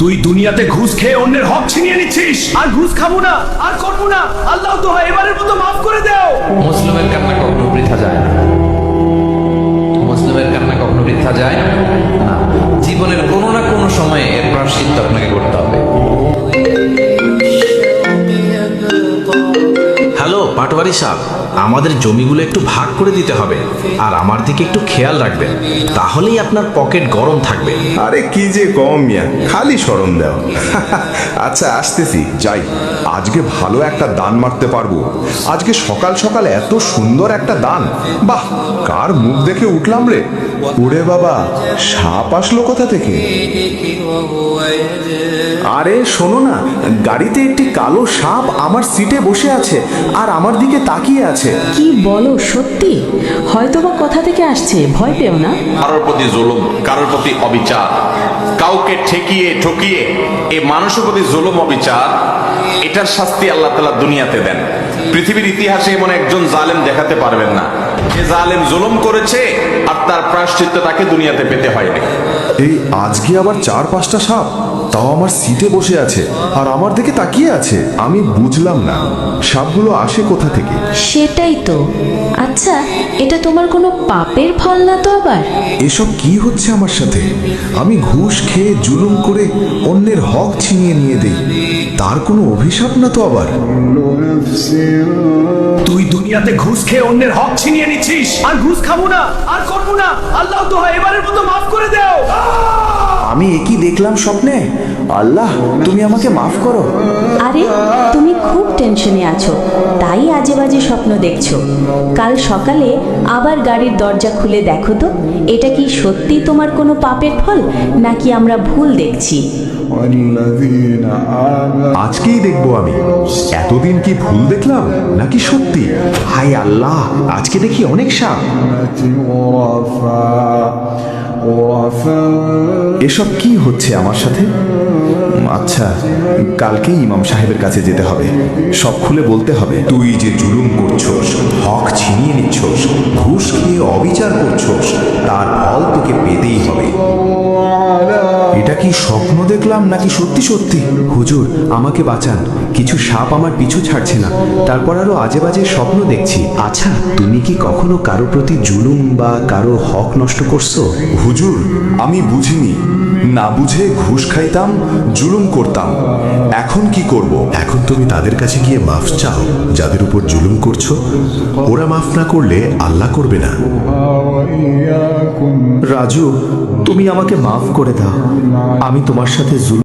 তুই দুনিয়াতে ঘুষ খেয়ে অন্যের হক ছিনিয়ে নিচ্ছিস। আর ঘুষ খাবো না, আর করবো না। আল্লাহ তো এবারের মতো মাফ করে দাও। মুসলিমের কান্না কখনো বৃথা যায় না। মুসলিমের কান্না কখনো বৃথা যায় না। জীবনের কোনো না কোনো সময়ে এর প্রায়শ্চিত্ত আপনাকে করতে হবে। হ্যালো পাটোয়ারি সাহেব, আমাদের জমিগুলো একটু ভাগ করে দিতে হবে, আর আমার দিকে একটু খেয়াল রাখবেন, তাহলেই আপনার পকেট গরম থাকবে। আরে কি যে কম মিয়া, খালি শরম দাও। আচ্ছা আসতেছি, যাই। আজকে ভালো একটা দান মারতে পারবো। আজকে সকাল সকাল এত সুন্দর একটা দান, বাহ! কার মুখ দেখে উঠলাম রে। ওরে বাবা, সাপ আসলো কোথা থেকে? আরে শোনো না, গাড়িতে একটি কালো সাপ আমার সিটে বসে আছে আর আমার দিকে তাকিয়ে আছে। কি বলো সত্যি? হয়তোবা কোথা থেকে আসছে, ভয় পেও না। কারোর প্রতি জুলুম, কারোর প্রতি অবিচার, কাউকে ঠেকিয়ে ঠকিয়ে এই মানুষের প্রতি জুলুম অবিচার, এটার শাস্তি আল্লাহ তাআলা দুনিয়াতে দেন। পৃথিবীর ইতিহাসে এমন একজন জালেম দেখাতে পারবেন না যে জালেম জুলুম করেছে আর তার প্রায়শ্চিত্ত তাকে দুনিয়াতে পেতে হয়নি। এই আজকে আবার 4-5টা সাপ, তাও আমার সিটে বসে আছে আর আমার দিকে তাকিয়ে আছে। আমি বুঝলাম না সাপগুলো আসে কোথা থেকে। সেটাই তো। আচ্ছা, এটা তোমার কোনো পাপের ফল না তো আবার? এসব কি হচ্ছে আমার সাথে? আমি ঘুষ খেয়ে জুলুম করে অন্যের হক ছিনিয়ে নিয়ে দেই, তার কোনো অভিশাপ না তো আবার? তুই দুনিয়াতে ঘুষ খেয়ে অন্যের হক ছিনিয়ে নিচ্ছিস। আর ঘুষ খাবো না, আর করবো না। আল্লাহ তো এবারের মতো মাফ করে দাও। আমি একই দেখলাম স্বপ্নে। আল্লাহ, তুমি আমাকে মাফ করো। আরে, তুমি খুব টেনশনে আছো, তাই আজে বাজে স্বপ্ন দেখছো। কাল সকালে আবার গাড়ির দরজা খুলে দেখো তো, এটা কি সত্যি তোমার কোনো পাপের ফল, নাকি আমরা ভুল দেখছি? আজকেই দেখবো আমি, এতদিন কি ভুল দেখলাম নাকি সত্যি। হাই আল্লাহ, আজকে দেখি অনেক সাপ। এসব কি হচ্ছে আমার সাথে? আচ্ছা, কালকেই ইমাম সাহেবের কাছে যেতে হবে, সব খুলে বলতে হবে। তুই যে জুলুম করছস, হক ছিনিয়ে নিচ্ছস, ঘুষ খেয়ে অবিচার করছস, তার ফল তোকে পেতেই হবে। এটা কি স্বপ্ন দেখলাম নাকি সত্যি সত্যি? হুজুর, আমাকে বাঁচান, কিছু সাপ আমার পিছু ছাড়ছে না, তারপর আরো আজে বাজে স্বপ্ন দেখছি। আচ্ছা, তুমি কি কখনো কারো প্রতি জুলুম বা কারো হক নষ্ট করছো? হুজুর, আমি বুঝিনি, না বুঝে ঘুষ খাইতাম, জুলুম করতাম। এখন কি করব? এখন তুমি তাদের কাছে গিয়ে মাফ চাও যাদের উপর জুলুম করছো। ওরা মাফ না করলে আল্লাহ করবে না। রাজু, তুমি আমাকে মাফ করে দাও, আমি তোমার সাথে জুলুম